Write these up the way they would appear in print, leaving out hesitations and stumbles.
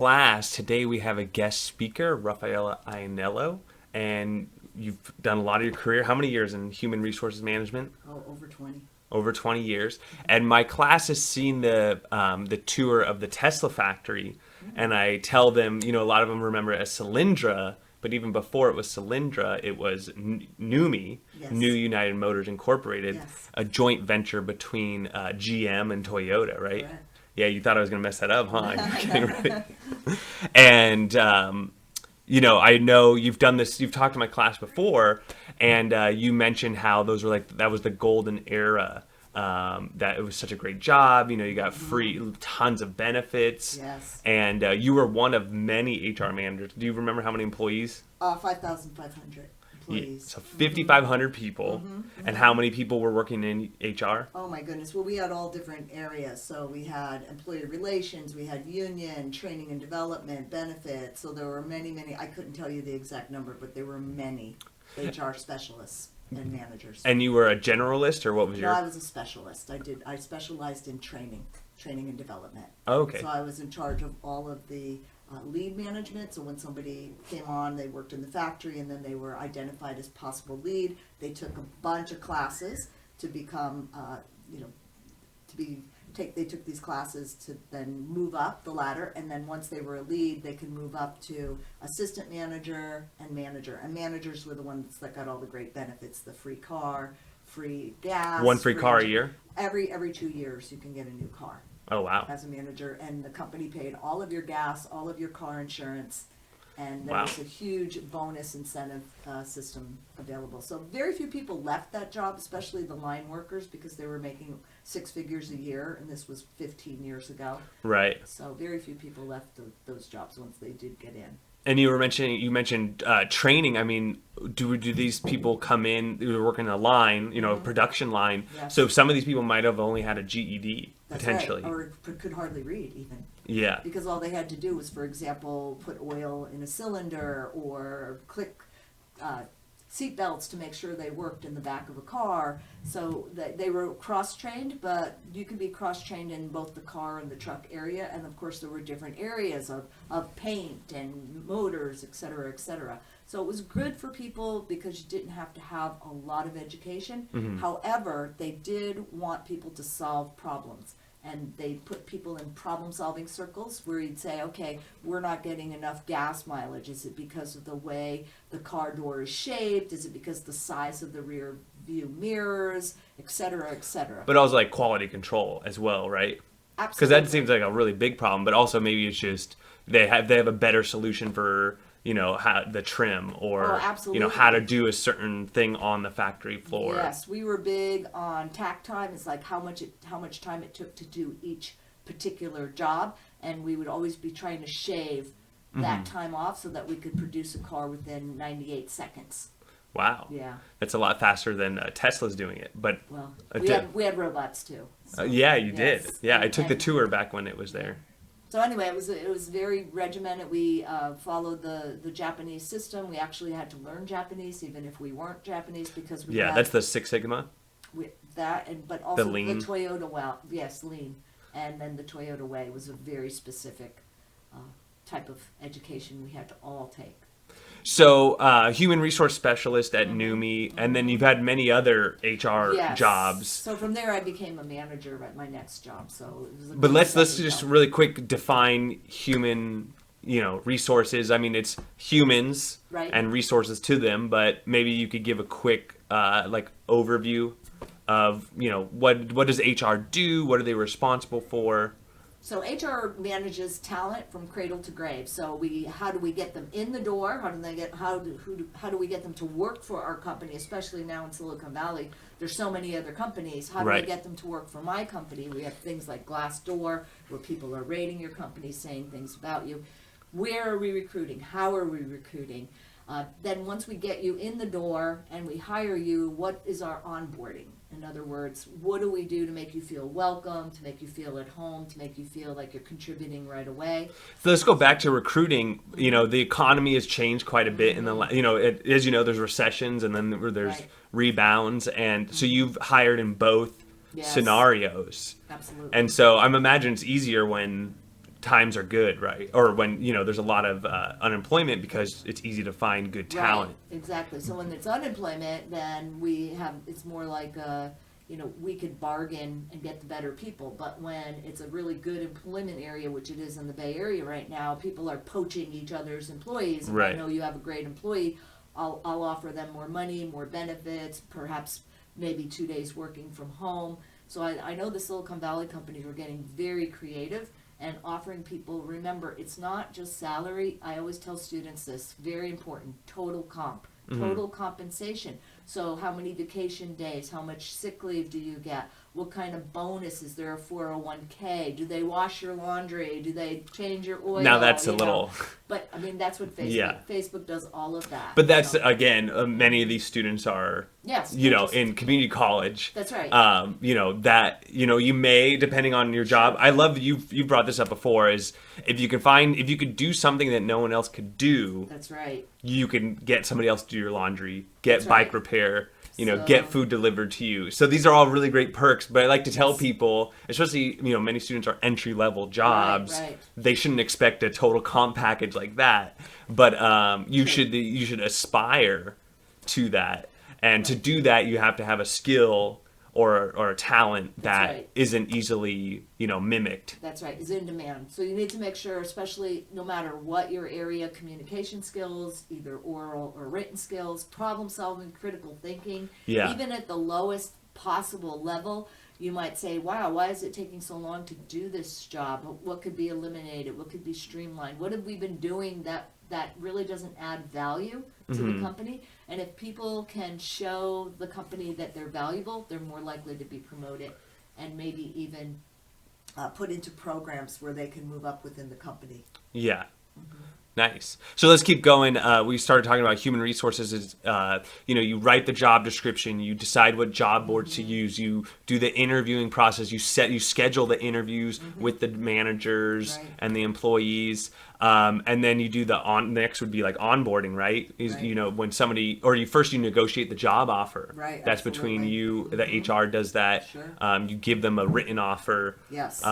class, today we have a guest speaker, Rafaela Ainello, and you've done a lot of your career. How many years in human resources management? Oh, over 20. Over 20 years. And my class has seen the tour of the Tesla factory, and I tell them, a lot of them remember it as Solyndra, but even before it was Solyndra, it was NUMI, Yes. New United Motors Incorporated, Yes. a joint venture between GM and Toyota, right? Correct. Yeah, you thought I was going to mess that up, huh? You're getting ready. And I know you've done this. You've talked to my class before, and you mentioned how those were that was the golden era. That it was such a great job. You got free tons of benefits. Yes. And you were one of many HR managers. Do you remember how many employees? 5,500 employees. So 5,500 people. And how many people were working in HR? Oh my goodness. Well, we had all different areas. So we had employee relations, we had union, training and development, benefits. So there were many, many. I couldn't tell you the exact number, but there were many HR specialists and managers. And you were a generalist, or what was No, I your? was a specialist. I specialized in training and development. Okay. So I was in charge of all of the lead management. So when somebody came on, they worked in the factory and then they were identified as possible lead. They took a bunch of classes to become, they took these classes to then move up the ladder. And then once they were a lead, they could move up to assistant manager and manager. And managers were the ones that got all the great benefits, the free car, free gas. One free car a year? Every 2 years you can get a new car Oh, wow. as a manager, and the company paid all of your gas, all of your car insurance, and there Wow. was a huge bonus incentive system available. So very few people left that job, especially the line workers, because they were making six figures a year, and this was 15 years ago. Right. So very few people left those jobs once they did get in. And you mentioned training. I mean, do these people come in? They were working a line, production line. Yes. So some of these people might have only had a GED That's potentially. right, or could hardly read even. Yeah. Because all they had to do was, for example, put oil in a cylinder or click seat belts to make sure they worked in the back of a car. So they were cross-trained, but you could be cross-trained in both the car and the truck area. And of course, there were different areas of paint and motors, et cetera, et cetera. So it was good for people because you didn't have to have a lot of education. However, they did want people to solve problems. And they put people in problem-solving circles where you'd say, okay, we're not getting enough gas mileage. Is it because of the way the car door is shaped? Is it because the size of the rear view mirrors, et cetera, et cetera? But also like quality control as well, right? Because Absolutely. that seems like a really big problem. But also maybe it's just they have a better solution for how the trim or Oh, absolutely. how to do a certain thing on the factory floor. Yes, we were big on tack time. It's like how much time it took to do each particular job, and we would always be trying to shave that time off so that we could produce a car within 98 seconds. Wow. Yeah. That's a lot faster than Tesla's doing it. But Well, Uh, we had robots too. So, yeah, you yes. did. Yeah, I took the And- tour back when it was there. So anyway, it was very regimented. We followed the Japanese system. We actually had to learn Japanese even if we weren't Japanese because we Yeah, had that's the Six Sigma. but also the lean. Toyota lean, and then the Toyota way was a very specific type of education we had to all take. So, human resource specialist at NUMI, and then you've had many other HR Yes. jobs. So from there, I became a manager at my next job. So it was a But let's stepping just stone. really quick define human, resources. I mean, it's humans Right. and resources to them, but maybe you could give a quick overview of, what does HR do? What are they responsible for? So HR manages talent from cradle to grave. So how do we get them in the door? How do we get them to work for our company? Especially now in Silicon Valley, there's so many other companies. How do Right. we get them to work for my company? We have things like Glassdoor, where people are rating your company, saying things about you. Where are we recruiting? How are we recruiting? Then once we get you in the door and we hire you, what is our onboarding? In other words, what do we do to make you feel welcome, to make you feel at home, to make you feel like you're contributing right away? So let's go back to recruiting. The economy has changed quite a bit in the, as you know, there's recessions and then there's Right. rebounds. And so you've hired in both Yes. scenarios. Absolutely. And so I'm imagining it's easier when times are good, right? Or when, there's a lot of unemployment because it's easy to find good talent. Right, exactly. So when it's unemployment, then it's more like, we could bargain and get the better people. But when it's a really good employment area, which it is in the Bay Area right now, people are poaching each other's employees. If Right. I know you have a great employee, I'll offer them more money, more benefits, perhaps maybe 2 days working from home. So I know the Silicon Valley companies are getting very creative and offering people, remember, it's not just salary. I always tell students this, very important, total comp, total compensation. So how many vacation days, how much sick leave do you get? What kind of bonus? Is there a 401k? Do they wash your laundry? Do they change your oil? Now that's a You know? little, But I mean, that's what Facebook. Yeah. Facebook does all of that. but that's So, again, many of these students are, yes. in community college. That's right. You may, depending on your job. I love you brought this up before. Is if you could do something that no one else could do, That's right. you can get somebody else to do your laundry, get That's bike right. repair, So- get food delivered to you. So these are all really great perks. But I like to tell Yes. people, especially many students are entry level jobs. Right. They shouldn't expect a total comp package like that. But you should aspire to that, and to do that, you have to have a skill or a talent that right. isn't easily mimicked. That's right, is in demand. So you need to make sure, especially no matter what your area, communication skills, either oral or written skills, problem solving, critical thinking, Yeah. even at the lowest possible level, you might say, wow, why is it taking so long to do this job? What could be eliminated? What could be streamlined? What have we been doing that really doesn't add value to the company? And if people can show the company that they're valuable, they're more likely to be promoted and maybe even put into programs where they can move up within the company. Yeah. Nice. So let's keep going. We started talking about human resources. Is you write the job description, you decide what job boards to use, you do the interviewing process, you schedule the interviews with the managers Right. and the employees, and then you do next would be like onboarding, right? Right. When somebody you negotiate the job offer. Right, That's between absolutely. you. The HR does that. Sure. You give them a written offer. Yes.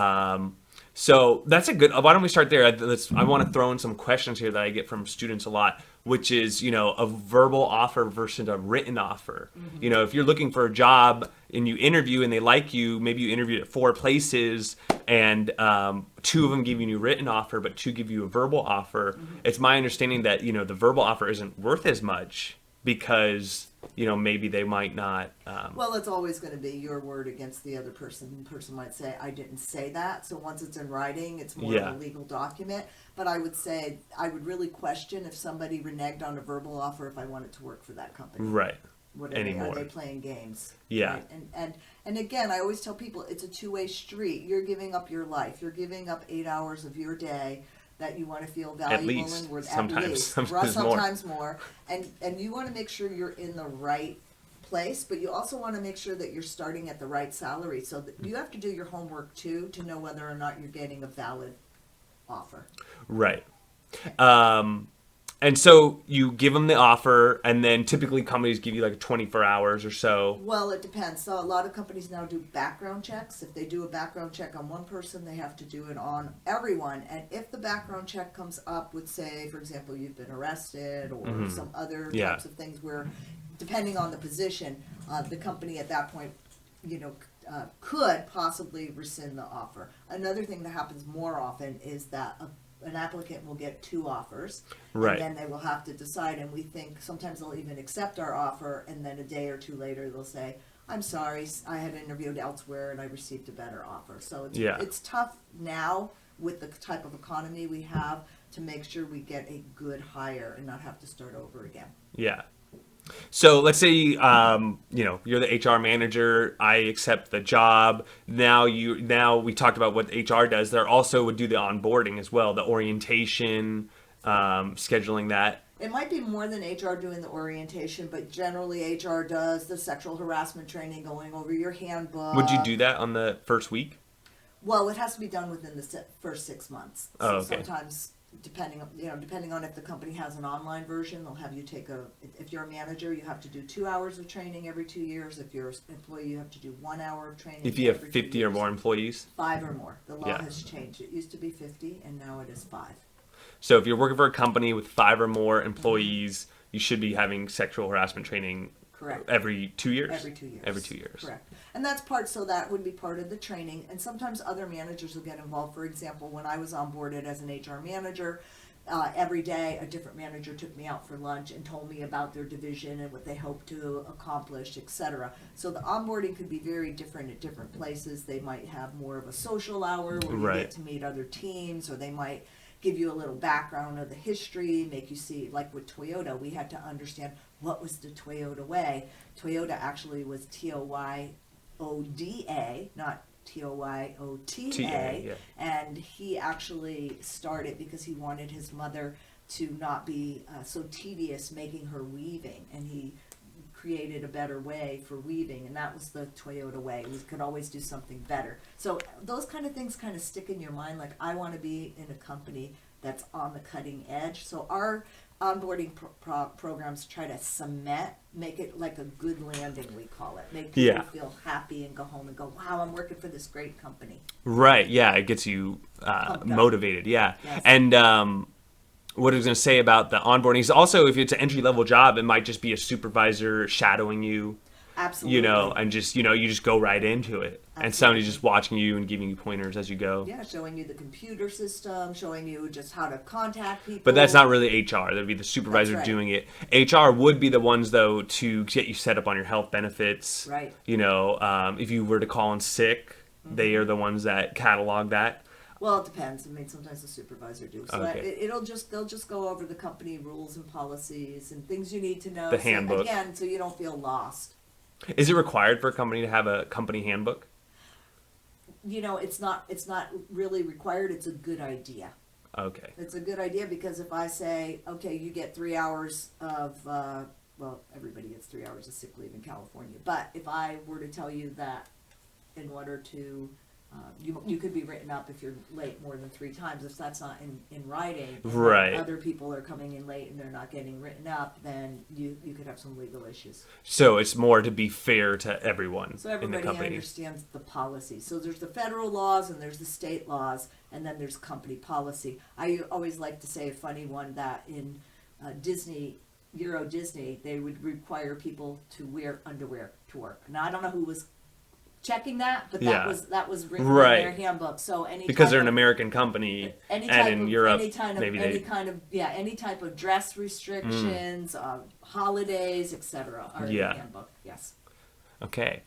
So that's a good. Why don't we start there? I want to throw in some questions here that I get from students a lot, which is a verbal offer versus a written offer. If you're looking for a job and you interview and they like you, maybe you interviewed at 4 places and 2 of them give you a written offer, but 2 give you a verbal offer. It's my understanding that the verbal offer isn't worth as much because maybe they might not. Well, it's always going to be your word against the other person. The person might say, I didn't say that. So once it's in writing, it's more Yeah. of a legal document. But I would say, I would really question if somebody reneged on a verbal offer if I wanted to work for that company. Right. What Anymore. Are they playing games? Yeah. Right? And again, I always tell people it's a two-way street. You're giving up your life. You're giving up 8 hours of your day that you want to feel valuable least. and worth. Sometimes. At least. Sometimes more. And you want to make sure you're in the right place, but you also want to make sure that you're starting at the right salary. So that you have to do your homework too to know whether or not you're getting a valid offer. Right. And so you give them the offer, and then typically companies give you like 24 hours or so. Well, it depends. So a lot of companies now do background checks. If they do a background check on one person, they have to do it on everyone. And if the background check comes up with, say, for example, you've been arrested or some other Yeah. types of things where, depending on the position, the company at that point, could possibly rescind the offer. Another thing that happens more often is that an applicant will get 2 offers, Right. and then they will have to decide, and we think sometimes they'll even accept our offer, and then a day or 2 later they'll say, I'm sorry, I had interviewed elsewhere and I received a better offer. So it's tough now with the type of economy we have to make sure we get a good hire and not have to start over again. Yeah. So let's say you're the HR manager. I accept the job. Now we talked about what HR does. There also would do the onboarding as well, the orientation, scheduling that. It might be more than HR doing the orientation, but generally HR does the sexual harassment training, going over your handbook. Would you do that on the first week? Well, it has to be done within the first 6 months. So Oh, okay. sometimes depending on if the company has an online version, they'll have you take if you're a manager, you have to do 2 hours of training every 2 years. If you're an employee, you have to do 1 hour of training. If you have every 2 50 or years. more employees. 5 or more. The law Yeah. has changed. It used to be 50, and now it is 5. So if you're working for a company with 5 or more employees, you should be having sexual harassment training. Correct. Every 2 years? Every 2 years. Every 2 years. Correct. And so that would be part of the training. And sometimes other managers will get involved. For example, when I was onboarded as an HR manager, every day a different manager took me out for lunch and told me about their division and what they hope to accomplish, etc. So the onboarding could be very different at different places. They might have more of a social hour where you Right. get to meet other teams, or they might give you a little background of the history, make you see, like with Toyota, we had to understand what was the Toyota way. Toyota actually was Toyoda, not Toyota, yeah. and he actually started because he wanted his mother to not be so tedious making her weaving, and he created a better way for weaving, and that was the Toyota way. We could always do something better. So those kind of things kind of stick in your mind, like I want to be in a company that's on the cutting edge. So our onboarding programs try to make it like a good landing, we call it. Make people Yeah. feel happy and go home and go, wow, I'm working for this great company. Right, yeah, it gets you Pumped up. motivated, yeah. Yes. And what I was going to say about the onboarding is also, if it's an entry-level job, it might just be a supervisor shadowing you, Absolutely. and just, you just go right into it. And somebody's just watching you and giving you pointers as you go. Yeah, showing you the computer system, showing you just how to contact people. But that's not really HR. That'd be the supervisor That's right. doing it. HR would be the ones, though, to get you set up on your health benefits. Right. If you were to call in sick, they are the ones that catalog that. Well, it depends. I mean, sometimes the supervisor do. So Okay. they'll just go over the company rules and policies and things you need to know. The so, handbook. Again, so you don't feel lost. Is it required for a company to have a company handbook? It's not really required. It's a good idea. Okay. It's a good idea because if I say, okay, you get 3 hours of, everybody gets 3 hours of sick leave in California. But if I were to tell you that in order to, you could be written up if you're late more than 3 times. If that's not in writing, and Right. other people are coming in late and they're not getting written up, then you could have some legal issues. So it's more to be fair to everyone So in the everybody company. understands the policy. So there's the federal laws and there's the state laws, and then there's company policy. I always like to say a funny one that in Euro Disney, they would require people to wear underwear to work. Now I don't know who was checking that, but Yeah. that was written Right. in their handbook. So Because type they're an of- American company, any and type in of, Europe, any kind of, maybe any they... kind of, yeah, any type of dress restrictions, holidays, etc. are in Yeah. the handbook. Yes. Okay.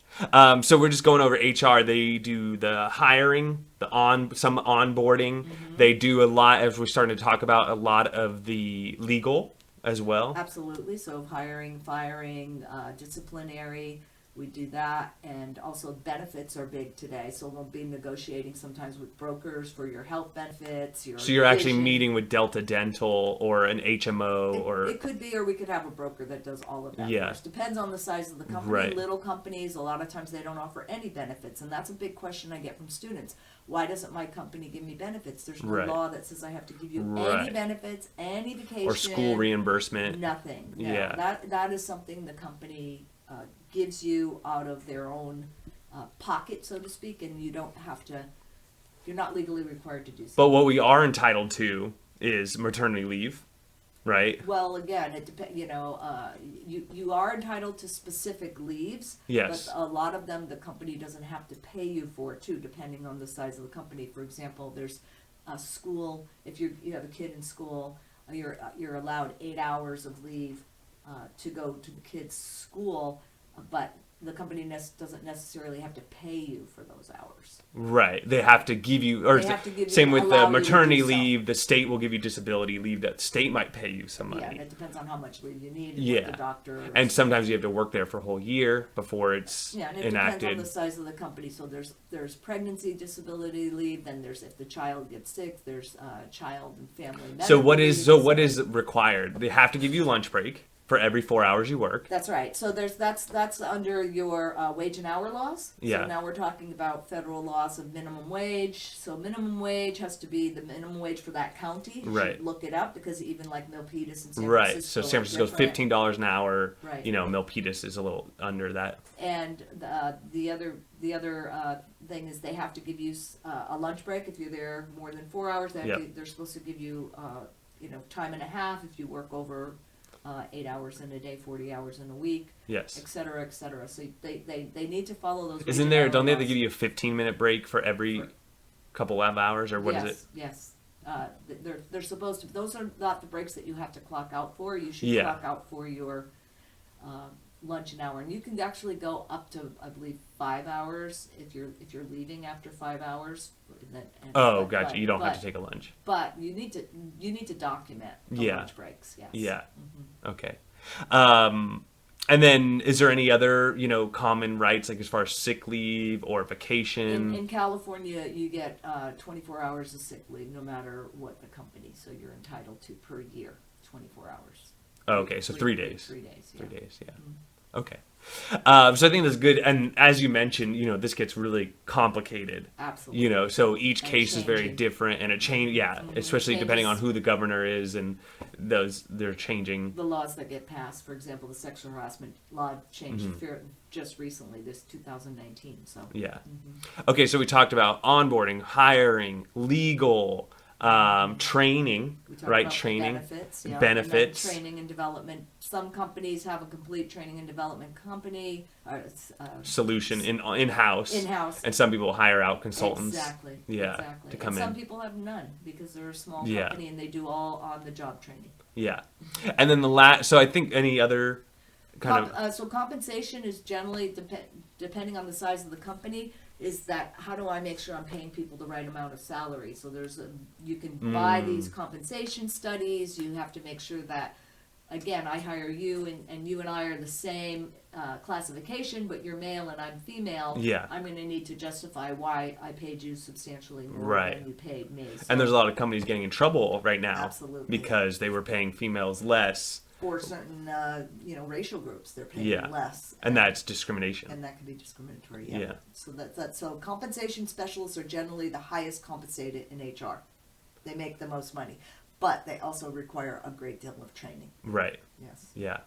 So we're just going over HR. They do the hiring, some onboarding. Mm-hmm. They do a lot, as we're starting to talk about, a lot of the legal as well. Absolutely. So hiring, firing, disciplinary, we do that, and also benefits are big today. So we'll be negotiating sometimes with brokers for your health benefits. So you're actually vision. meeting with Delta Dental or an HMO or... It could be, or we could have a broker that does all of that Yeah. for us. Depends on the size of the company. Right. Little companies, a lot of times they don't offer any benefits, and that's a big question I get from students. Why doesn't my company give me benefits? There's no Right. law that says I have to give you Right. any benefits, any vacation, or school reimbursement. nothing. No, Yeah. that is something the company gives you out of their own pocket, so to speak, and you don't have to. You're not legally required to do so. But what we are entitled to is maternity leave, right? Well, again, it depends. You are entitled to specific leaves. Yes. But a lot of them, the company doesn't have to pay you for too, depending on the size of the company. For example, there's a school. If you have a kid in school, you're allowed 8 hours of leave to go to the kid's school, but the company doesn't necessarily have to pay you for those hours. Right. They have to give you, or They have to give you- same with allow the you to maternity do so. leave, the state will give you disability leave. That state might pay you some Yeah, money. it depends on how much leave you need. And Yeah. what the doctor. And sometimes you have to work there for a whole year before it's Yeah, and it enacted. depends on the size of the company. So there's pregnancy disability leave. Then there's if the child gets sick. There's child and family medical So what is leave, required? They have to give you lunch break for every 4 hours you work. That's right. So that's under your wage and hour laws. Yeah. So now we're talking about federal laws of minimum wage. So minimum wage has to be the minimum wage for that county. You Right. should look it up because even like Milpitas and San Right. Francisco. So San are Francisco's different. $15 an hour. Right. You know, Milpitas is a little under that. And the other thing is they have to give you a lunch break if you're there more than 4 hours. They're supposed to give you time and a half if you work over 8 hours in a day, 40 hours in a week, Yes. et cetera, et cetera. So they need to follow those. Isn't there? Don't they have to give you a 15-minute break for every couple of hours, or what is it? Yes. They're supposed to. Those are not the breaks that you have to clock out for. You should Yeah. clock out for your lunch an hour, and you can actually go up to, I believe, 5 hours if you're leaving after 5 hours. Oh, gotcha. You don't have to take a lunch. But you need to document the Yeah. lunch breaks. Yes. Yeah. Okay. And then is there any other, common rights, like as far as sick leave or vacation? In California, you get 24 hours of sick leave no matter what the company. So you're entitled to per year 24 hours. Oh, okay, so 3 days. 3 days. Yeah. 3 days, yeah. Okay. So I think that's good. And as you mentioned, this gets really complicated. Absolutely. So each And case is very changing. different, and it change. Yeah, especially depending on who the governor is, and they're changing. The laws that get passed, for example, the sexual harassment law changed Mm-hmm. just recently, this 2019. So Yeah. Okay, so we talked about onboarding, hiring, legal, training, we talked right? about the Training, benefits, yeah. benefits. And then training and development. Some companies have a complete training and development company. Solution in-house. In-house. And some people hire out consultants. Exactly. Yeah, Exactly. to come and some in. people have none because they're a small Yeah. company and they do all on-the-job training. Yeah. And then so I think any other kind of... So compensation is generally depending on the size of the company. Is that how do I make sure I'm paying people the right amount of salary? So you can buy these compensation studies. You have to make sure that, again, I hire you and you and I are the same classification, but you're male and I'm female. Yeah. I'm going to need to justify why I paid you substantially more Right. than you paid me. So, And there's a lot of companies getting in trouble right now. Absolutely. Because they were paying females less, or certain racial groups, they're paying Yeah. less. and that's discrimination. And that can be discriminatory, yeah. Yeah. So compensation specialists are generally the highest compensated in HR. They make the most money, but they also require a great deal of training. Right. Yes. Yeah.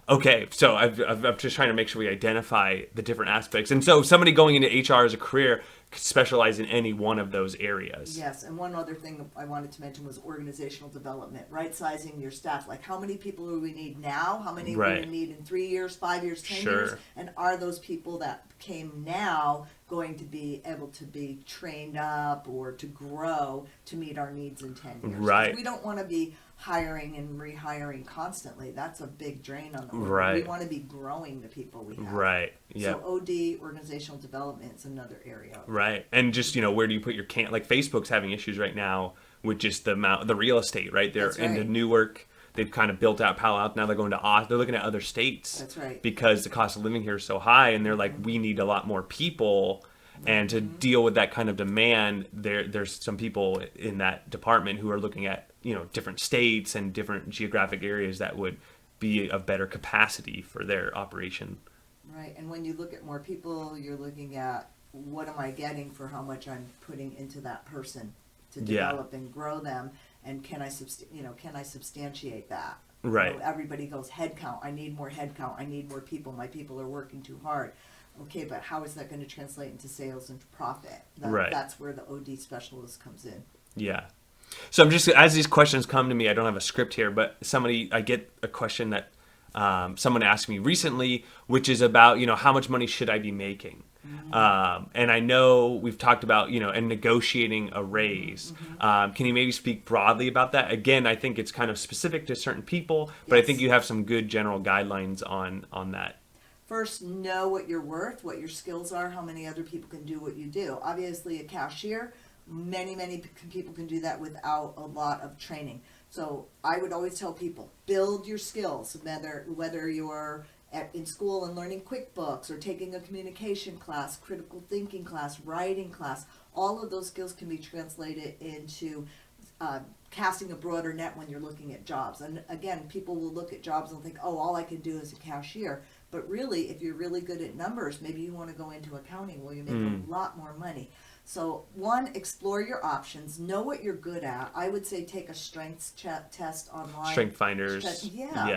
Okay, so I'm just trying to make sure we identify the different aspects. And so somebody going into HR as a career could specialize in any one of those areas. Yes, and one other thing I wanted to mention was organizational development, right-sizing your staff. Like, how many people do we need now? How many Right. do we need in 3 years, 5 years, 10 Sure. years? And are those people that came now going to be able to be trained up or to grow to meet our needs in 10 years? 'Cause Right. we don't want to be hiring and rehiring constantly. That's a big drain on the Right. We want to be growing the people we have. Right. Yeah. So OD, organizational development, is another area. Right. And just, where do you put your like Facebook's having issues right now with just the real estate, right? They're That's into right. Newark. They've kind of built out Palo Alto. Now they're going to Austin. They're looking at other states. That's right. Because the cost of living here is so high, and they're like, we need a lot more people. And to deal with that kind of demand, there's some people in that department who are looking at, different states and different geographic areas that would be of better capacity for their operation. Right, and when you look at more people, you're looking at what am I getting for how much I'm putting into that person to Yeah. develop and grow them, and can I substantiate that? Right. Everybody goes head count. I need more head count. I need more people. My people are working too hard. Okay, but how is that going to translate into sales and profit? Right. That's where the OD specialist comes in. Yeah. So I'm just, as these questions come to me, I don't have a script here, but I get a question that someone asked me recently, which is about, how much money should I be making? And I know we've talked about, and negotiating a raise. Can you maybe speak broadly about that? Again, I think it's kind of specific to certain people, but I think you have some good general guidelines on that. First, know what you're worth, what your skills are, how many other people can do what you do. Obviously, a cashier, many people can do that without a lot of training. So I would always tell people, build your skills, whether you're in school and learning QuickBooks or taking a communication class, critical thinking class, writing class. All of those skills can be translated into casting a broader net when you're looking at jobs. And again, people will look at jobs and think, oh, all I can do is a cashier. But really, if you're really good at numbers, maybe you want to go into accounting where you make a lot more money. So one, explore your options, know what you're good at. I would say take a strengths test online. Strength finders.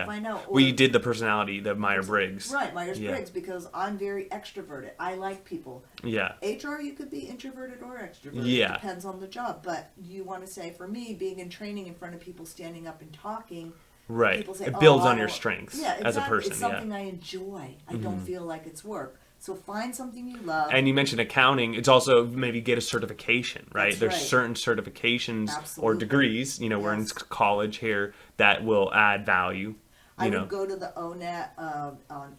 Find out. Or, we did the personality, the Myers-Briggs. Right, Myers-Briggs, because I'm very extroverted. I like people. Yeah. HR, you could be introverted or extroverted. Yeah. It depends on the job. But you want to say, for me, being in training in front of people, standing up and talking, right. people say, it builds I on your don't- strengths Yeah, exactly. as a person. It's something I enjoy. I don't feel like it's work. So find something you love. And you mentioned accounting. It's also maybe get a certification, right? That's There's right. certain certifications or Absolutely. degrees, we're in Yes. college here, that will add value. I would go to the ONET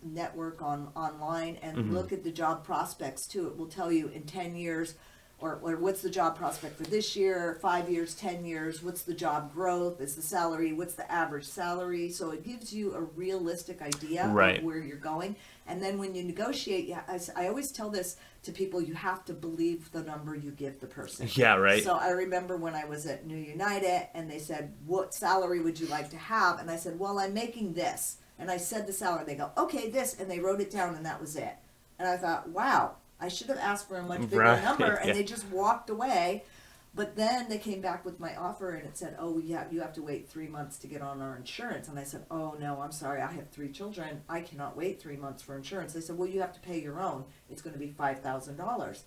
network online and look at the job prospects too. It will tell you in 10 years, or what's the job prospect for this year, 5 years, 10 years, what's the job growth, is the salary, what's the average salary. So it gives you a realistic idea Right. of where you're going. And then when you negotiate, I always tell this to people, you have to believe the number you give the person. Yeah, right. So I remember when I was at New United and they said, what salary would you like to have? And I said, well, I'm making this. And I said the salary. They go, okay, this. And they wrote it down and that was it. And I thought, wow, I should have asked for a much bigger Right, number. And yeah. they just walked away. But then they came back with my offer and it said, oh, yeah, you have to wait 3 months to get on our insurance. And I said, oh, no, I'm sorry. I have 3 children. I cannot wait 3 months for insurance. They said, well, you have to pay your own. It's going to be $5,000.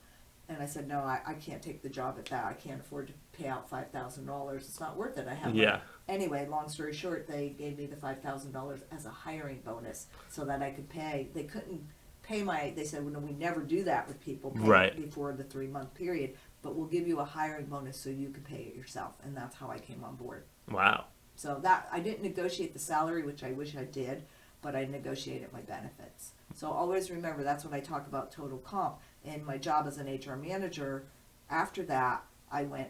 And I said, no, I can't take the job at that. I can't afford to pay out $5,000. It's not worth it. I have Yeah. Anyway, long story short, they gave me the $5,000 as a hiring bonus so that I could pay. They couldn't pay they said, well, no, we never do that with people pay Right. before the 3-month period, but we'll give you a hiring bonus so you can pay it yourself. And that's how I came on board. Wow. So that I didn't negotiate the salary, which I wish I did, but I negotiated my benefits. So always remember, that's when I talk about total comp. In my job as an HR manager, after that, I went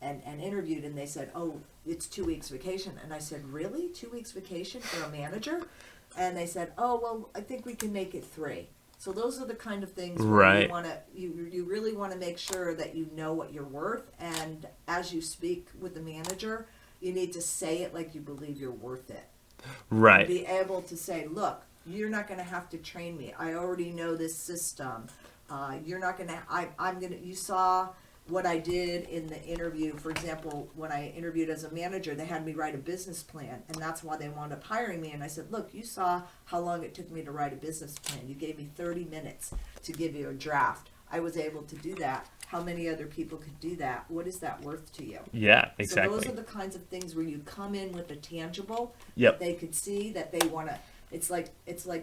and interviewed, and they said, oh, it's 2 weeks vacation. And I said, really? 2 weeks vacation for a manager? And they said, oh, well, I think we can make it 3. So those are the kind of things where Right. you want to, you really want to make sure that you know what you're worth. And as you speak with the manager, you need to say it like you believe you're worth it. Right. Be able to say, look, you're not going to have to train me. I already know this system. You're not going to, I'm going to, you saw what I did in the interview. For example, when I interviewed as a manager, they had me write a business plan, and that's why they wound up hiring me. And I said, look, you saw how long it took me to write a business plan. You gave me 30 minutes to give you a draft. I was able to do that. How many other people could do that? What is that worth to you? Yeah, exactly. So those are the kinds of things where you come in with a tangible Yep. that they could see, that they want to. It's like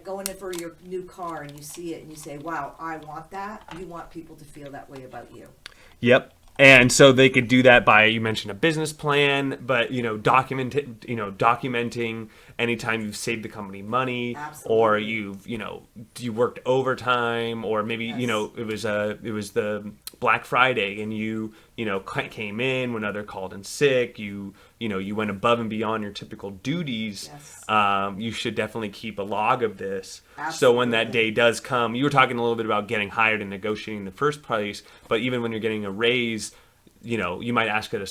going in for your new car and you see it and you say, wow, I want that. You want people to feel that way about you. Yep. And so they could do that by, you mentioned a business plan, but documenting anytime you've saved the company money, or Absolutely. you worked overtime, or maybe Yes. it was the Black Friday and you came in when other called in sick. You went above and beyond your typical duties. Yes. You should definitely keep a log of this. So when that Absolutely. day does come, you were talking a little bit about getting hired and negotiating the first place, but even when you're getting a raise, you might ask at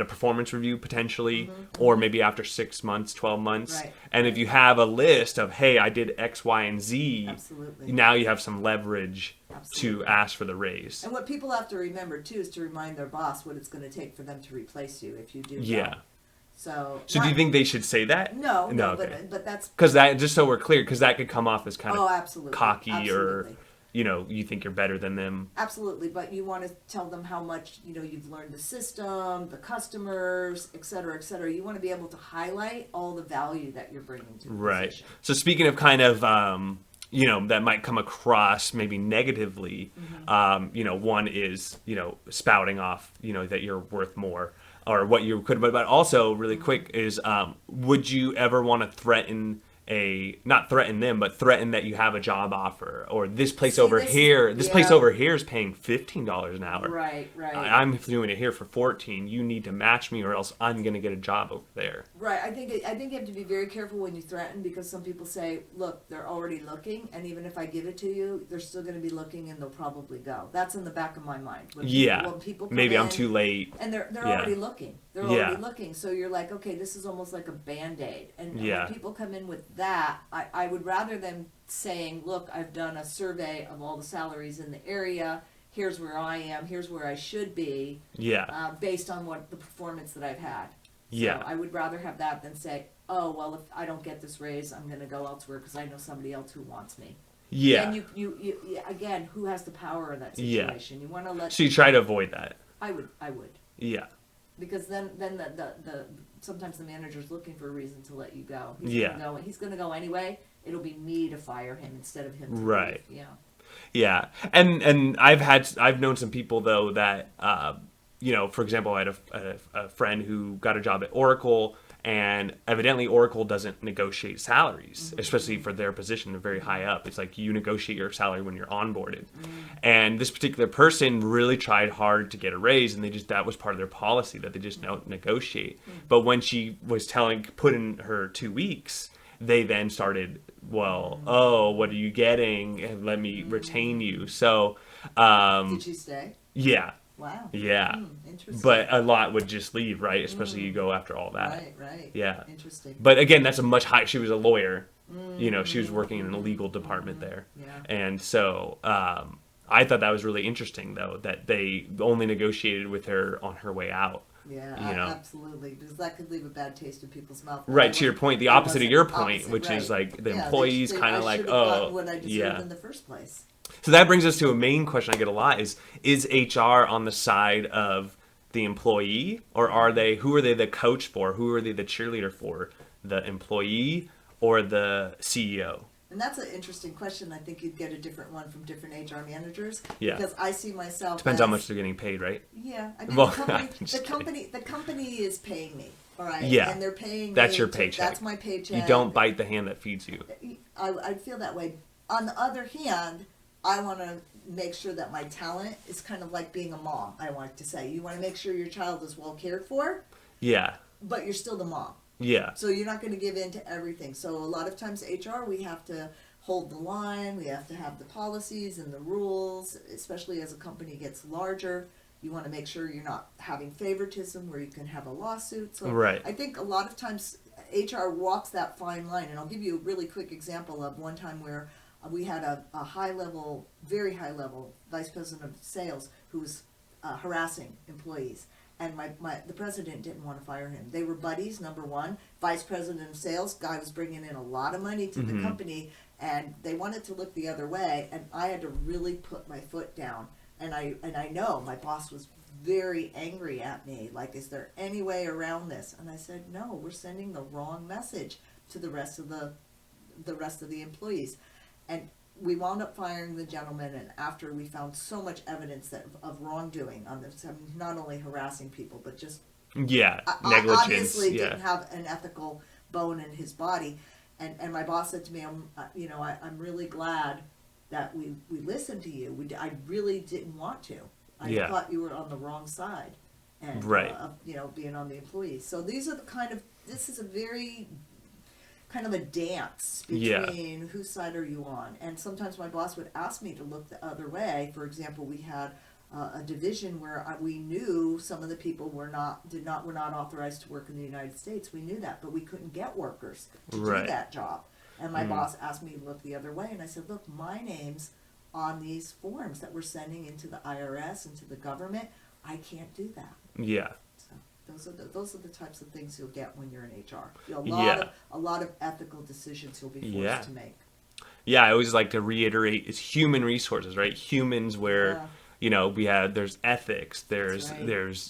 a performance review potentially, or maybe after 6 months, 12 months. Right. And if you have a list of, hey, I did X, Y, and Z, Absolutely. now you have some leverage Absolutely. to ask for the raise. And what people have to remember too is to remind their boss what it's going to take for them to replace you if you do. Yeah. go. So So do you think they should say that? No, okay. but that's Because that, just so we're clear, because that could come off as kind of absolutely cocky, absolutely. or you think you're better than them. Absolutely, but you want to tell them how much you've learned the system, the customers, et cetera, et cetera. You want to be able to highlight all the value that you're bringing to the Right. position. So speaking of kind of, that might come across maybe negatively, one is, spouting off, that you're worth more, or what you could, but also really quick is, would you ever want to not threaten them, but threaten that you have a job offer, or this place See, over this- here, this place yeah. over here is paying $15 an hour. Right. I'm doing it here for 14. You need to match me, or else I'm going to get a job over there. Right. I think you have to be very careful when you threaten, because some people say, "Look, they're already looking, and even if I give it to you, they're still going to be looking, and they'll probably go." That's in the back of my mind. When Yeah. when people come Maybe I'm in, too late. and they're Yeah. already looking. They're Yeah. already looking. So you're like, okay, this is almost like a Band-Aid. And Yeah. when people come in with that, I would rather them saying, look, I've done a survey of all the salaries in the area. Here's where I am. Here's where I should be, Yeah. based on what the performance that I've had. Yeah. So I would rather have that than say, oh, well, if I don't get this raise, I'm going to go elsewhere because I know somebody else who wants me. Yeah. And you again, who has the power in that Yeah. situation? You want to let. So you try to avoid that. I would. Yeah. Because then the sometimes the manager's looking for a reason to let you go. Yeah. He's gonna go anyway. It'll be me to fire him instead of him to Right. leave. Yeah. Yeah, and I've known some people though that for example, I had a friend who got a job at Oracle, and evidently Oracle doesn't negotiate salaries, especially for their position. They're very high up. It's like you negotiate your salary when you're onboarded, and this particular person really tried hard to get a raise, and that was part of their policy that they just don't negotiate. But when she was put in her 2 weeks, they then started, well, oh, what are you getting? Let me retain you. So, Did she stay? yeah, Wow. yeah. Interesting. But a lot would just leave, right? Especially you go after all that. Right. Yeah. Interesting. But again, that's a much higher, she was a lawyer, she was working in the legal department there. Yeah. And so, I thought that was really interesting though, that they only negotiated with her on her way out. Yeah, absolutely. Because that could leave a bad taste in people's mouth. Right, to your point, the opposite of your point, which is right. like the employees kind of like, oh, what I deserved in the first place. So that brings us to a main question I get a lot is HR on the side of the employee, or who are they the coach for? Who are they the cheerleader for? The employee or the CEO? And that's an interesting question. I think you'd get a different one from different HR managers. Yeah. Because I see myself Depends how much they're getting paid, right? Yeah. I mean, Well, the company is paying me, all right? Yeah. And they're paying That's me your to- paycheck. That's my paycheck. You don't bite the hand that feeds you. I'd feel that way. On the other hand, I want to make sure that my talent is kind of like being a mom, I like to say. You want to make sure your child is well cared for, Yeah. but you're still the mom. Yeah. So you're not going to give in to everything. So a lot of times HR, we have to hold the line. We have to have the policies and the rules, especially as a company gets larger. You want to make sure you're not having favoritism where you can have a lawsuit. So Right. I think a lot of times HR walks that fine line. And I'll give you a really quick example of one time where we had a high-level, very high-level vice president of sales who was harassing employees. And the president didn't want to fire him. They were buddies, number one. Vice president of sales, guy was bringing in a lot of money to the company, and they wanted to look the other way. And I had to really put my foot down. And I know my boss was very angry at me. Like, is there any way around this? And I said, no, we're sending the wrong message to the rest of the employees. And we wound up firing the gentleman, and after we found so much evidence of wrongdoing on this, I mean, not only harassing people, but just Yeah. Negligence. obviously Yeah. didn't have an ethical bone in his body. And my boss said to me, I'm really glad that we listened to you. I really didn't want to. I Yeah. thought you were on the wrong side, and Right. being on the employees. So these are this is a very kind of a dance between whose side are you on. And sometimes my boss would ask me to look the other way. For example, we had a division where we knew some of the people were not authorized to work in the United States. We knew that, but we couldn't get workers to Right. do that job. And my boss asked me to look the other way, and I said, look, my name's on these forms that we're sending into the IRS and to the government. I can't do that. Yeah. So those are the types of things you'll get when you're in HR. A lot of ethical decisions you'll be forced to make. Yeah, I always like to reiterate, it's human resources, right? Humans where, there's ethics, there's,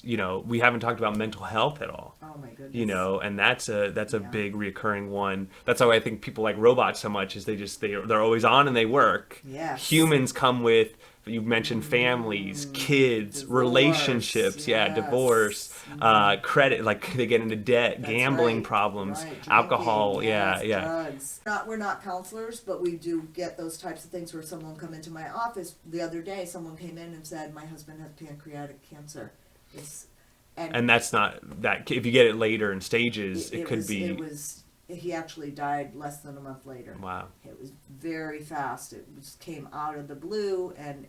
we haven't talked about mental health at all. Oh my goodness. And that's a big reoccurring one. That's why I think people like robots so much is they're always on and they work. Yes. Humans come with, you mentioned families, kids, Divorce, relationships, yes. Divorce, credit, like they get into debt, That's gambling right. problems, Right. alcohol, Drinking, drugs. We're not counselors, but we do get those types of things where someone come into my office. The other day, someone came in and said, my husband has pancreatic cancer. And that's not that. If you get it later in stages, it could be. He actually died less than a month later. Wow. It was very fast. It just came out of the blue and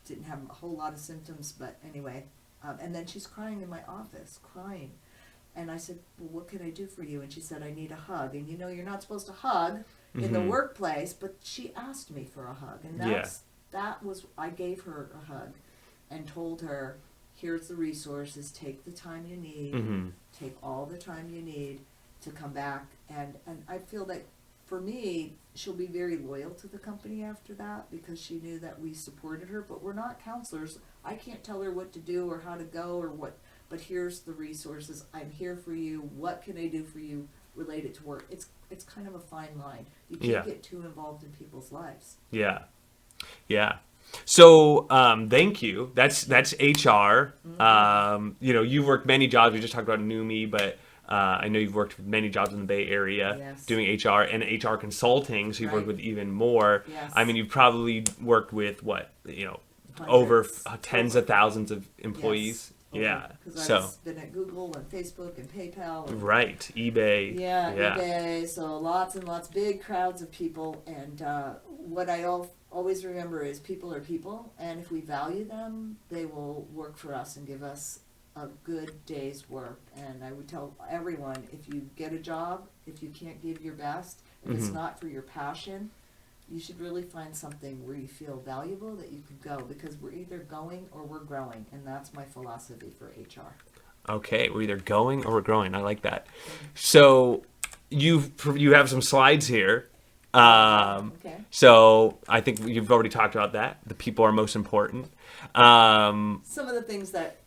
didn't have a whole lot of symptoms. But anyway, and then she's crying in my office, crying. And I said, well, what can I do for you? And she said, I need a hug. And you're not supposed to hug in the workplace, but she asked me for a hug. And I gave her a hug and told her, here's the resources, take the time you need, take all the time you need to come back. And I feel that for me, she'll be very loyal to the company after that because she knew that we supported her, but we're not counselors. I can't tell her what to do or how to go or what, but here's the resources. I'm here for you. What can I do for you related to work? It's kind of a fine line. You can't get too involved in people's lives. Yeah. Yeah. So, thank you. That's HR. You've worked many jobs. We just talked about Numi, but I know you've worked with many jobs in the Bay Area doing HR and HR consulting. So you've worked with even more. Yes. I mean, you've probably worked with over tens of thousands of employees. Yeah. Because I've been at Google and Facebook and PayPal. Right. eBay. Yeah, eBay. So lots and lots, big crowds of people. And what I always remember is people are people. And if we value them, they will work for us and give us a good day's work. And I would tell everyone, if you get a job, if you can't give your best, if it's not for your passion, you should really find something where you feel valuable that you could go, because we're either going or we're growing, and that's my philosophy for HR. Okay, we're either going or we're growing. I like that. So you have some slides here. Okay. So I think you've already talked about that. The people are most important. Some of the things that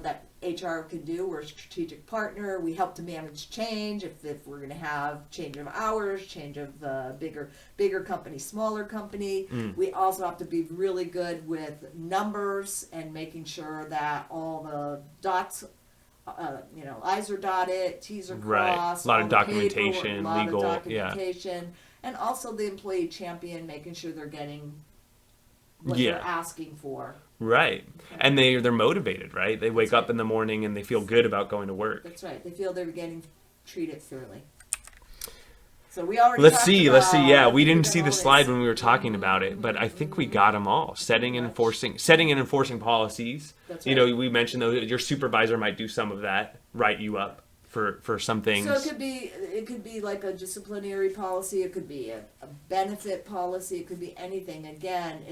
that HR can do. We're a strategic partner. We help to manage change. If we're going to have change of hours, change of bigger company, smaller company. We also have to be really good with numbers and making sure that all the dots, I's are dotted, T's are crossed. Right. A lot of documentation, legal, and also the employee champion, making sure they're getting what they're asking for. Right. Okay. And they're motivated, right? They wake up in the morning and they feel good about going to work. That's right. They feel they're getting treated fairly. So we already Let's see. Yeah, we didn't see the slide when we were talking about it, but I think we got them all. Setting and enforcing policies. That's right. We mentioned though your supervisor might do some of that, write you up for some things. So it could be like a disciplinary policy. It could be a benefit policy. It could be anything. Again,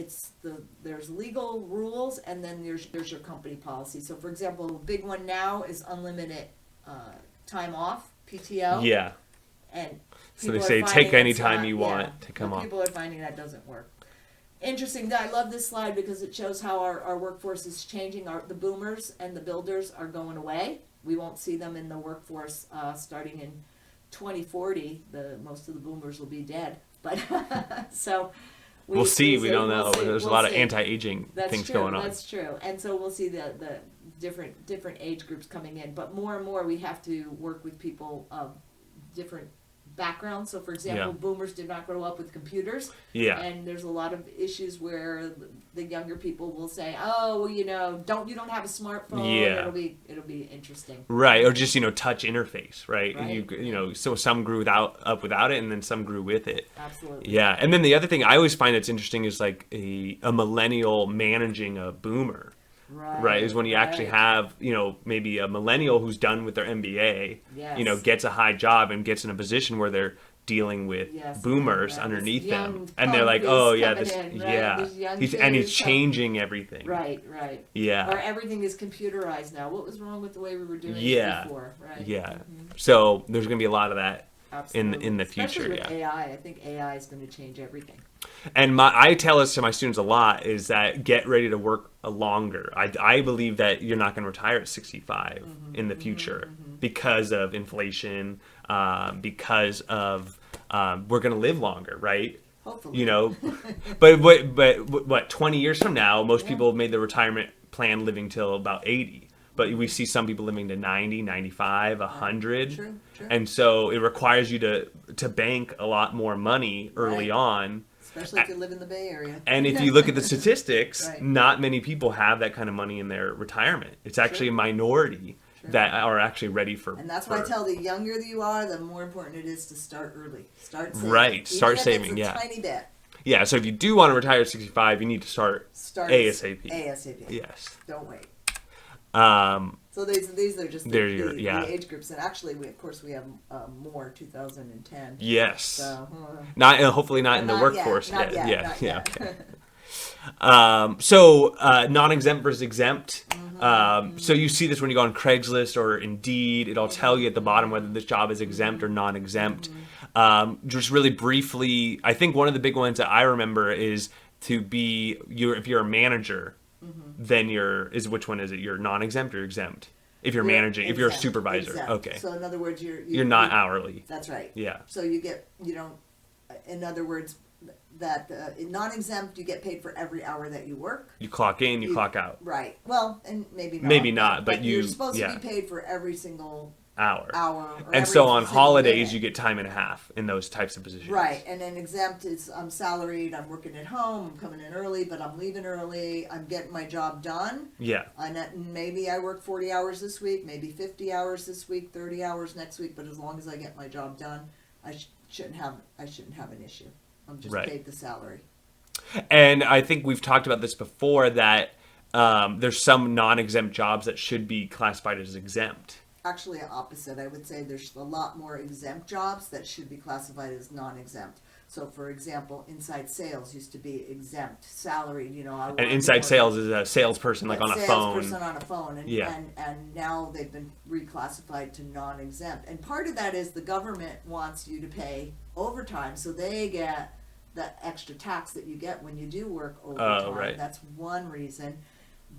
there's legal rules, and then there's your company policy. So for example, a big one now is unlimited time off, PTO. Yeah. And so they say take any time you want to come off. People are finding that doesn't work. Interesting. I love this slide because it shows how our workforce is changing. The boomers and the builders are going away. We won't see them in the workforce starting in 2040. Most of the boomers will be dead. But so we'll see. We don't know. There's a lot of anti-aging things going on. That's true. And so we'll see the different age groups coming in. But more and more we have to work with people of different backgrounds. So for example, boomers did not grow up with computers. Yeah. And there's a lot of issues where the younger people will say, "Oh, you don't have a smartphone." Yeah. It'll be interesting. Right. Or just, touch interface, right? And so some grew up without it and then some grew with it. Absolutely. Yeah. And then the other thing I always find that's interesting is like a millennial managing a boomer. Right, is when you actually have, maybe a millennial who's done with their MBA, gets a high job and gets in a position where they're dealing with boomers underneath them, and they're like, oh yeah, he's changing everything. Right. Yeah. Or everything is computerized now. What was wrong with the way we were doing it before? Right. Yeah. Mm-hmm. So there's gonna be a lot of that in the future. Especially with AI. I think AI is going to change everything. And I tell this to my students a lot, is that get ready to work longer. I believe that you're not going to retire at 65 in the future because of inflation, because of we're going to live longer, right? Hopefully. But what 20 years from now, most people have made the retirement plan living till about 80. But we see some people living to 90, 95, 100. True. And so it requires you to bank a lot more money early on. Especially if you live in the Bay Area. And if you look at the statistics, not many people have that kind of money in their retirement. It's actually a minority that are actually ready for. And that's why I tell the younger you are, the more important it is to start early. Start saving. Right. Start saving, Even if it's a tiny bit. Yeah, so if you do want to retire at 65, you need to start ASAP. ASAP. Yes. Don't wait. So these are just They're your- the age groups, and actually, we have more 2010. Yes. So, Not hopefully not in the not workforce yet, not yet. yet, Yeah. not Yeah. yet. Okay. So non-exempt versus exempt. So you see this when you go on Craigslist or Indeed. It'll tell you at the bottom whether this job is exempt or non-exempt. Just really briefly, I think one of the big ones that I remember is to be if you're a manager, then which one is it? You're non-exempt or exempt? If you're managing, if you're a Exempt, supervisor, exempt. okay. So in other words, You're not hourly. That's right. Yeah. So you don't. In other words, that in non-exempt, you get paid for every hour that you work. You clock in, you clock out. Right. Well, and maybe not. Maybe not, but you're supposed to be paid for every single hour. Or and every so on single holidays, minute. you get time and a half in those types of positions. Right, and then exempt is I'm salaried, I'm working at home, I'm coming in early, but I'm leaving early, I'm getting my job done. Yeah. Maybe I work 40 hours this week, maybe 50 hours this week, 30 hours next week, but as long as I get my job done, I shouldn't have an issue. I'm just Right. paid the salary. And I think we've talked about this before that there's some non-exempt jobs that should be classified as exempt. Actually, opposite. I would say there's a lot more exempt jobs that should be classified as non-exempt. So, for example, inside sales used to be exempt, salaried. And inside sales is a salesperson like on a phone. Salesperson on a phone, and now they've been reclassified to non-exempt. And part of that is the government wants you to pay overtime, so they get the extra tax that you get when you do work overtime. Oh, right. That's one reason.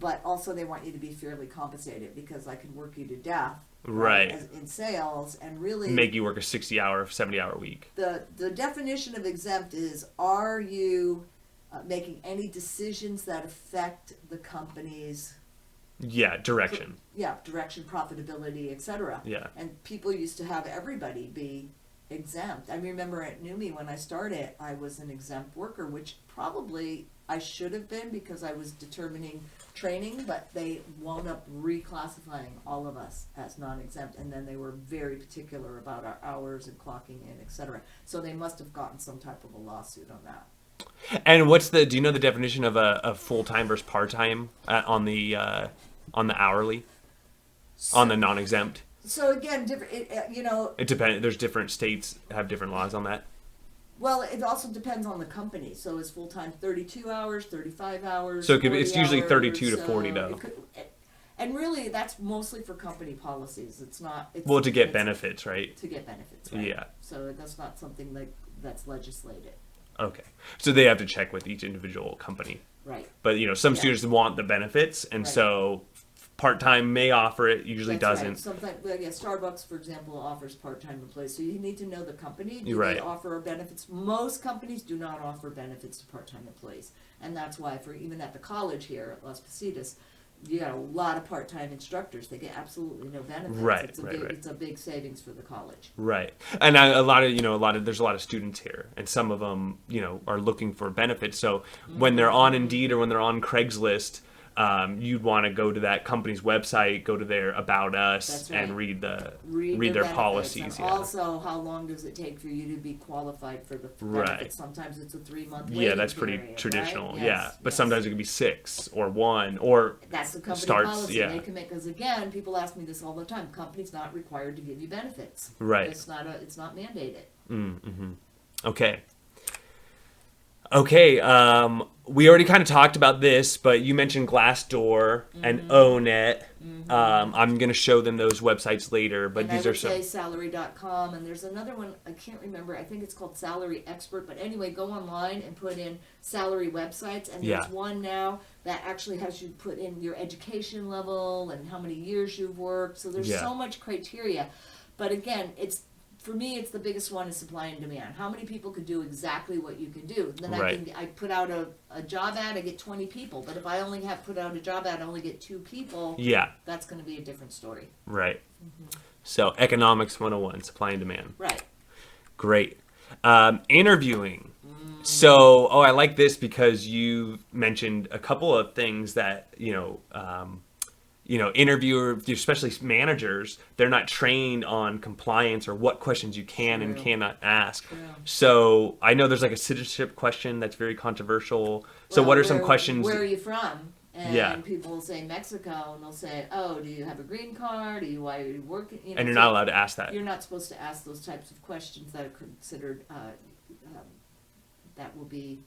But also they want you to be fairly compensated because I can work you to death. Right. In sales, and really Make you work a 60-hour, 70-hour week. the definition of exempt is: are you making any decisions that affect the company's Yeah, direction. direction, profitability, etc. Yeah. And people used to have everybody be exempt. I remember at NUMMI when I started, I was an exempt worker, which probably I should have been because I was determining training, but they wound up reclassifying all of us as non-exempt, and then they were very particular about our hours and clocking in, etc. So they must have gotten some type of a lawsuit on that. And do you know the definition of a full-time versus part-time on the hourly, on the non-exempt? So again, different. It depends. There's different states have different laws on that. Well, it also depends on the company. So is full-time 32 hours, 35 hours? So it's 40 usually hours, 32 to 40 though. And really, that's mostly for company policies. It's not. To get benefits, right? To get benefits, right? Yeah. So that's not something that's legislated. Okay. So they have to check with each individual company. Right. But some students want the benefits, and Right. so part-time may offer it, usually That's doesn't. right. Sometimes, Starbucks, for example, offers part-time employees. So you need to know the company. Do Right. they offer benefits? Most companies do not offer benefits to part-time employees, and that's why, even at the college here at Las Positas, you got a lot of part-time instructors. They get absolutely no benefits. Right, It's right. It's a big savings for the college. Right. And there's a lot of students here, and some of them, are looking for benefits. So when they're on Indeed or when they're on Craigslist, you'd want to go to that company's website, go to their About Us, That's right. and read their benefits. policies. And also, how long does it take for you to be qualified for the Right. benefits? Sometimes it's a 3-month Yeah, waiting that's pretty period, traditional. right? Yeah, Yes, but yes. sometimes it could be 6 or 1 or That's the company starts. policy. Yeah. They can make, because again, people ask me this all the time. Company's not required to give you benefits. Right. It's not mandated. Mm-hmm. Okay. Okay. We already kind of talked about this, but you mentioned Glassdoor and Onet. I'm going to show them those websites later, but And these I are would some. say salary.com, and there's another one, I can't remember, I think it's called Salary Expert, but anyway, go online and put in salary websites, and Yeah. there's one now that actually has you put in your education level and how many years you've worked, so there's Yeah. so much criteria. But again, for me, it's the biggest one is supply and demand. How many people could do exactly what you can do? Then Right. I put out a job ad, I get 20 people, but if I only have put out a job ad, I only get 2 people, Yeah, that's going to be a different story. right. So Economics 101, supply and demand. Right. Great. Interviewing. So, I like this because you mentioned a couple of things that, interviewers, especially managers, they're not trained on compliance or what questions you can and True. cannot ask. True. So I know there's like a citizenship question that's very controversial. So Well, what are some questions? Where are you from? And Yeah. people will say Mexico, and they'll say, "Oh, do you have a green card? Why are you working?" You know, And you're so not allowed to ask that. You're not supposed to ask those types of questions that are considered that will be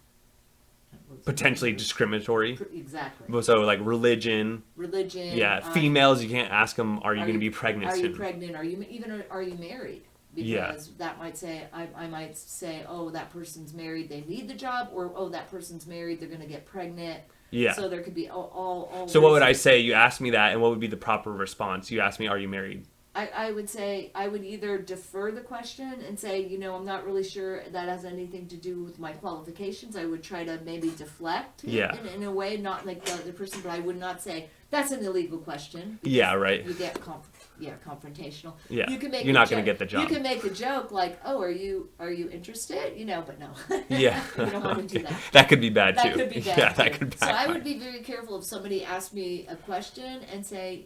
Potentially discriminatory. Exactly. So like religion. Religion. Yeah. Females, you can't ask them, are you going to be pregnant Are soon? you pregnant? Are you married? Because Yeah. that might say, I might say, oh, that person's married, they need the job, or oh, that person's married, they're going to get pregnant. Yeah. So there could be all So what would I reasons. say? You asked me that, and what would be the proper response? You asked me, are you married? I would say, I would either defer the question and say, I'm not really sure that has anything to do with my qualifications. I would try to maybe deflect it Yeah. in a way, not like the other person, but I would not say, that's an illegal question. Yeah, right. You get confrontational. Yeah. You can make You're a not going to joke- get the job. You can make a joke like, "Oh, are you interested?" But no. Yeah. You don't want to do that. That could be bad too. That could be bad. Yeah, too. that could So I backfire. would be very careful if somebody asked me a question and say,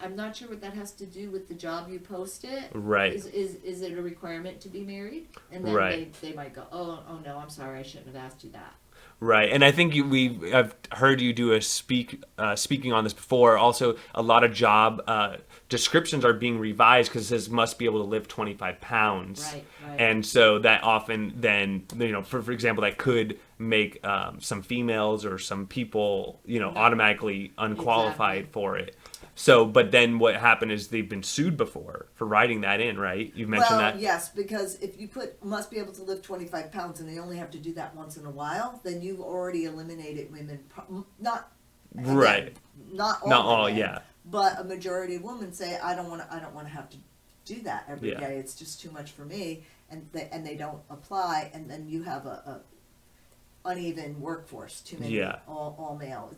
I'm not sure what that has to do with the job you posted. Right. Is it a requirement to be married? And then Right. they might go, oh no, I'm sorry, I shouldn't have asked you that. Right, and I think I've heard you do speaking on this before. Also, a lot of job descriptions are being revised because it says must be able to lift 25 pounds. Right. And so that often then, for example, that could make some females or some people, automatically unqualified Exactly. for it. So, but then what happened is they've been sued before for writing that in, right? You've mentioned that. Yes, because if you put must be able to lift 25 pounds and they only have to do that once in a while, then you've already eliminated women. Not again, Right. Not all. Not all, women, yeah. But a majority of women say, I don't want to have to do that every Yeah. day. It's just too much for me, and they don't apply, and then you have a uneven workforce, too many Yeah. all male.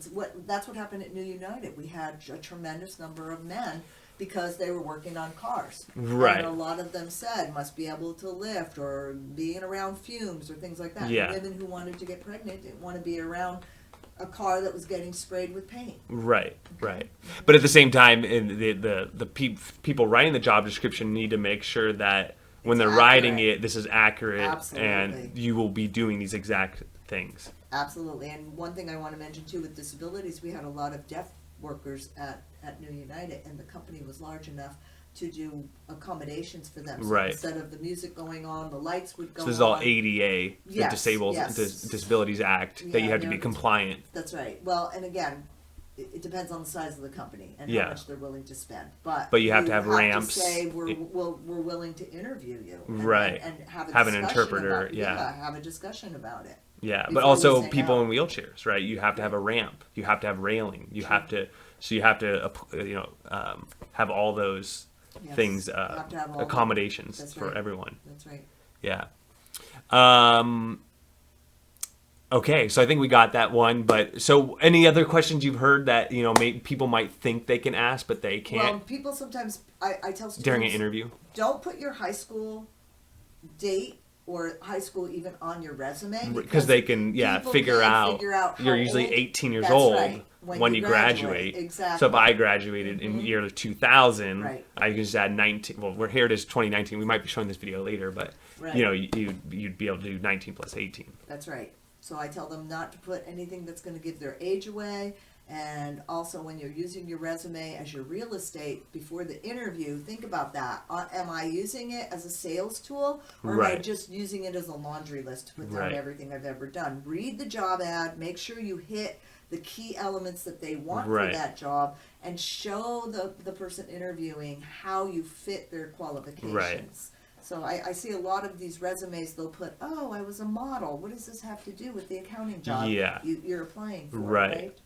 That's what happened at New United. We had a tremendous number of men because they were working on cars. Right. And a lot of them said must be able to lift or being around fumes or things like that. Yeah. And women who wanted to get pregnant didn't want to be around a car that was getting sprayed with paint. Right, right. But at the same time, the people writing the job description need to make sure that when It's they're writing accurate. it, this is accurate, Absolutely. and you will be doing these exact things. Absolutely. And one thing I want to mention too with disabilities, we had a lot of deaf workers at New United, and the company was large enough to do accommodations for them. So Right. instead of the music going on, the lights would go So this is all on. ADA, the Yes, Disabled yes. Disabilities Act, that you Yeah, have to be yeah. compliant. That's right. Well, and again, it depends on the size of the company and Yeah. how much they're willing to spend. But you have to have ramps. say we're willing to interview you. And, Right. And have a Have an discussion interpreter, about it. Yeah. Have a discsion about it. Yeah, but Before we also say people no. in wheelchairs, right? You have to have a ramp. You have to have railing. You have to have all those Yes. things, You have to have all that. accommodations That's for right. everyone. That's right. Yeah. Okay, so I think we got that one. But so, any other questions you've heard that people might think they can ask, but they Well, can't people sometimes, I tell students, during an interview? don't put your high school date or high school even on your resume. Because they can, people figure can't out, figure out how you're usually old- 18 years That's old right, when you graduate. Exactly. So if I graduated in year 2000, Right. I can just add 19. Well, we're here. It is 2019. We might be showing this video later, but Right. you'd be able to do 19 plus 18. That's right. So I tell them not to put anything that's going to give their age away. And also, when you're using your resume as your real estate before the interview, think about that. Am I using it as a sales tool, or am I Right. just using it as a laundry list to put down Right. everything I've ever done? Read the job ad. Make sure you hit the key elements that they want Right. for that job, and show the person interviewing how you fit their qualifications. So I see a lot of these resumes, they'll put, oh, I was a model. What does this have to do with the accounting job Yeah. you're applying for, Right. right?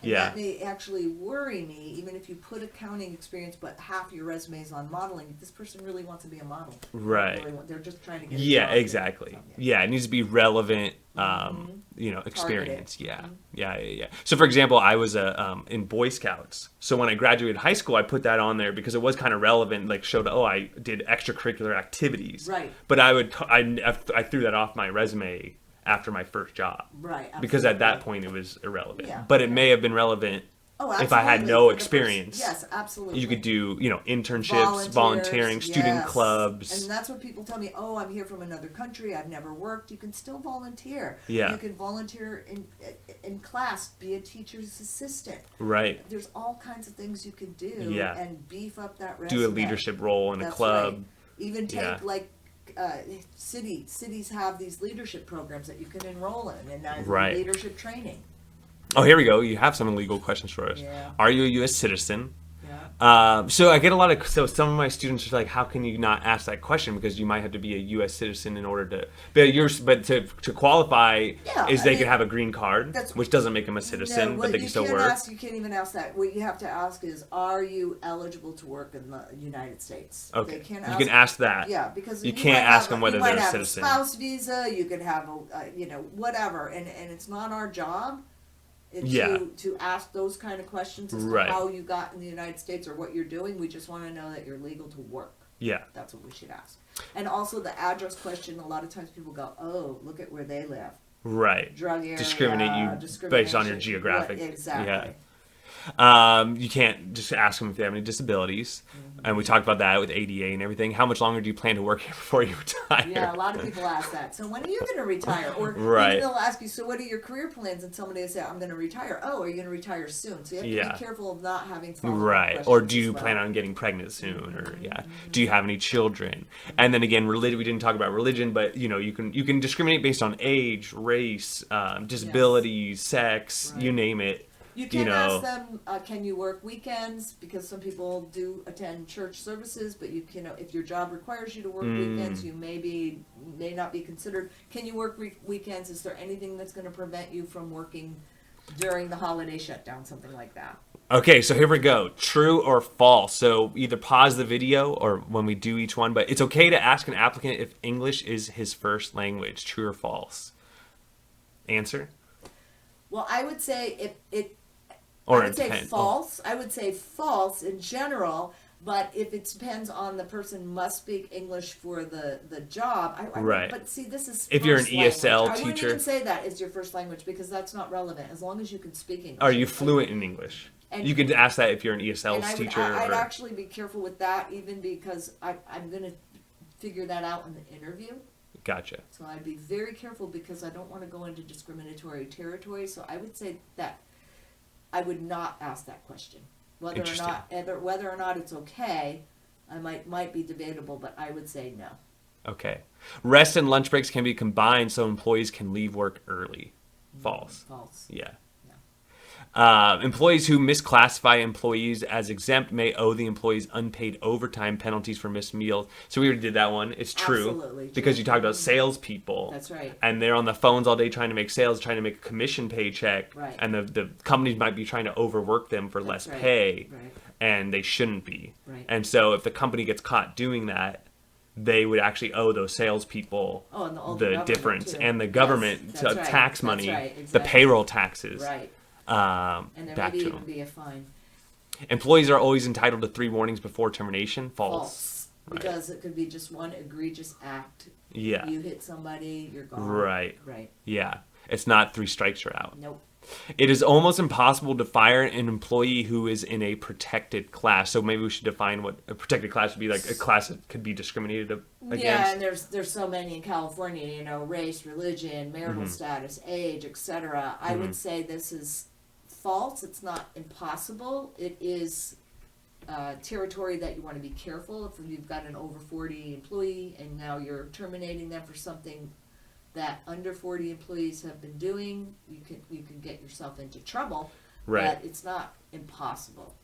And Yeah. that may actually worry me, even if you put accounting experience, but half your resume is on modeling. This person really wants to be a model. They don't Right. really they're just trying to get a Yeah, job. exactly. So, Yeah, it needs to be relevant, experience. Yeah. Yeah. So, for example, I was in Boy Scouts. So when I graduated high school, I put that on there because it was kind of relevant. Like, showed, I did extracurricular activities. Right. But I threw that off my resume after my first job. Right. Because at that absolutely. point it was irrelevant. Yeah. But it may have been relevant Oh, if I had absolutely, no for the experience. Yes, absolutely. You could do, internships, volunteering, student Yes. clubs. And that's what people tell me, oh, I'm here from another country, I've never worked. You can still volunteer. Yeah. You can volunteer in class, be a teacher's assistant. Right. There's all kinds of things you can do Yeah. and beef up that resume. Do a leadership role in a That's club. right. Even take Yeah. like cities have ththese leadership programs that you can enroll in and Right. leadership training. Oh, here we go. You have some legal questions for us. Yeah. Are you a U.S. citizen? Yeah. So I get a lot of, so some of my students are like, how can you not ask that question? Because you might have to be a U.S. citizen in order to, but to qualify Yeah, is I they mean, could have a green card, that's- which doesn't make them a citizen, No, but they can still work. You can't even ask that. What you have to ask is, are you eligible to work in the United States? Okay. They can't You can ask that. Yeah, because You might can't ask have them whether you they're might a have citizen. A spouse visa. You could have whatever, and it's not our job. Yeah. To ask those kind of questions as Right. to how you got in the United States or what you're doing. We just want to know that you're legal to work. Yeah. That's what we should ask. And also the address question. A lot of times people go, "Oh, look at where they live." Right. Drug area. Discriminate you based on your discrimination. geographic. Exactly. Yeah. You can't just ask them if they have any disabilities. And we talked about that with ADA and everything. How much longer do you plan to work here before you retire? Yeah, a lot of people ask that. So when are you going to retire? Or Right. even they'll ask you, so what are your career plans? And somebody will say, I'm going to retire. Oh, are you going to retire soon? So you have to Yeah. be careful of not having follow-up Right. questions Or do as you well. plan on getting pregnant soon? Or do you have any children? And then again, religion. We didn't talk about religion, but you can discriminate based on age, race, disabilities, sex, you Right. name it. You can know. ask them, can you work weekends? Because some people do attend church services, but if your job requires you to work weekends, you may not be considered. Can you work weekends? Is there anything that's going to prevent you from working during the holiday shutdown, something like that? Okay, so here we go. True or false? So either pause the video or when we do each one, but it's okay to ask an applicant if English is his first language. True or false? Answer? Well, I would say Or I would say intent. false. I would say false in general, but if it depends on the person must speak English for the job. Right. But see, this is If you're an first language. ESL I wouldn't teacher- even say that is your first language because that's not relevant. As long as you can speak English. Are you fluent in English? And- You could ask that if you're an ESL And teacher. I'd or, actually be careful with that, even because I'm going to figure that out in the interview. Gotcha. So I'd be very careful because I don't want to go into discriminatory territory. So I would say that I would not ask that question. Whether or not it's okay, I might be debatable, but I would say no. Okay. Rest and lunch breaks can be combined so employees can leave work early. False. False. Yeah. No. Employees who misclassify employees as exempt may owe the employees unpaid overtime penalties for missed meals. So we already did that one. It's true. Absolutely. Because you talked about salespeople. That's right. And they're on the phones all day trying to make sales, trying to make a commission paycheck. Right. And the companies might be trying to overwork them for less That's right. pay. Right. And they shouldn't be. Right. And so if the company gets caught doing that, they would actually owe those salespeople Oh, and the the difference. too. And the Yes, government that's right. tax That's money, right, the exactly. payroll taxes. Right. And there Back may to even them. be a fine. Employees are always entitled to 3 warnings before termination. False. False. Right. Because it could be just one egregious act. Yeah. You hit somebody, you're gone. Right. Right. Yeah. It's not 3 strikes you're out. Nope. It is almost impossible to fire an employee who is in a protected class. So maybe we should define what a protected class would be, like a class that could be discriminated against. Yeah, and there's so many in California, race, religion, marital Mm-hmm. status, age, etc. I would say this is false. It's not impossible. It is territory that you want to be careful. If you've got an over 40 employee and now you're terminating them for something that under 40 employees have been doing, you can get yourself into trouble. Right. But it's not impossible.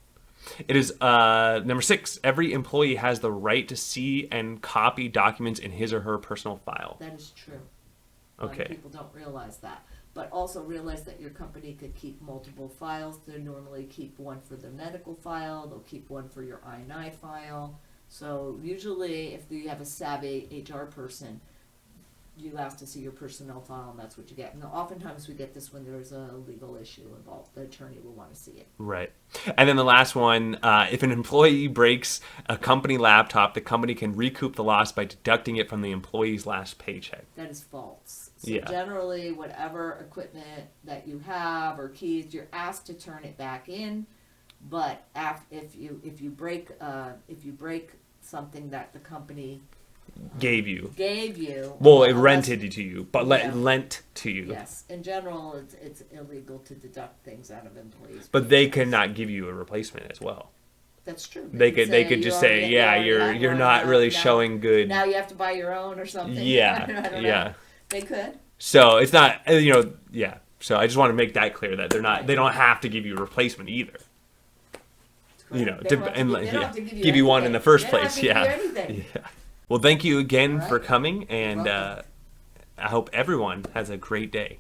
It is number 6. Every employee has the right to see and copy documents in his or her personal file. That is true. A lot Okay. of people don't realize that. But also realize that your company could keep multiple files. They normally keep one for the medical file. They'll keep one for your I-9 file. So usually if you have a savvy HR person, you ask to see your personnel file, and that's what you get. And oftentimes we get this when there's a legal issue involved. The attorney will want to see it. Right. And then the last one, if an employee breaks a company laptop, the company can recoup the loss by deducting it from the employee's last paycheck. That is false. So Yeah. generally, whatever equipment that you have or keys, you're asked to turn it back in. But if you break something that the company Gave you. gave you, Well, it unless- rented to you, but Yeah. lent to you. Yes, in general, it's illegal to deduct things out of employees' But they paychecks. cannot give you a replacement as well. That's true. They could say, just "You say, already- yeah, you already had you're one, not really now- showing good. Now you have to buy your own or something. Yeah, I don't know. yeah. They could. So it's not, yeah. So I just want to make that clear that they don't have to give you a replacement either. They To, don't have to and give- they don't yeah, have to give you one in the first They don't place. have to give you Yeah. anything. Yeah. Well, thank you again All for right. coming, and welcome. I hope everyone has a great day.